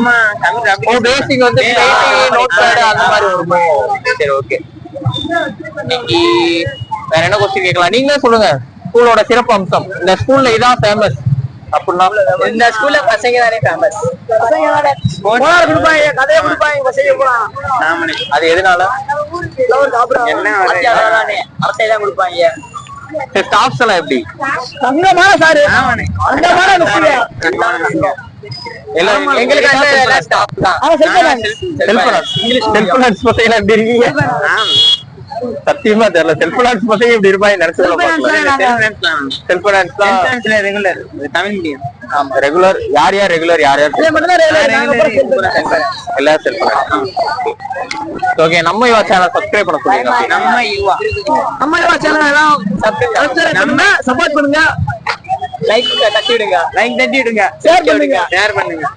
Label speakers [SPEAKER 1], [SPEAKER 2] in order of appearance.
[SPEAKER 1] சும்மா தமிழ்
[SPEAKER 2] பேசிக் வந்து note pad அந்த மாதிரி இருக்கும். சரி ஓகே. இன்னைக்கு வேற என்ன கொஸ்டின் கேட்கலாம், நீங்களே சொல்லுங்க. ஸ்கூலோட சிறப்பு அம்சம், இந்த ஸ்கூல்ல இதான் ஃபேமஸ் அப்படின்னா?
[SPEAKER 1] இந்த ஸ்கூல்ல பசங்க தானே ஃபேமஸ். கொடுப்பாங்க, கதையை கொடுப்பாங்க, பசங்க போலாம்.
[SPEAKER 2] அது எதனால?
[SPEAKER 1] அரசை தான் கொடுப்பாங்க.
[SPEAKER 2] ஸ்டாஃப்ஸ் எல்லாம் எப்படி? சத்தியமா தெரியல. செல்ஃப் ஃபினான்ஸ் பசங்க இப்படி இருப்பாங்க ரெகுலர். யார் யார் ரெகுலர், யார் யார் எல்லாரும் செல்ஃப் ஃபினான்ஸ். ஓகே, நம்ம யுவா சேனல் சப்ஸ்கிரைப் பண்ண சொல்லுங்க.
[SPEAKER 1] நம்ம யுவா சேனல் எல்லாம் சப்போர்ட் பண்ணுங்க. லைக் தட்டி விடுங்க, ஷேர் பண்ணுங்க.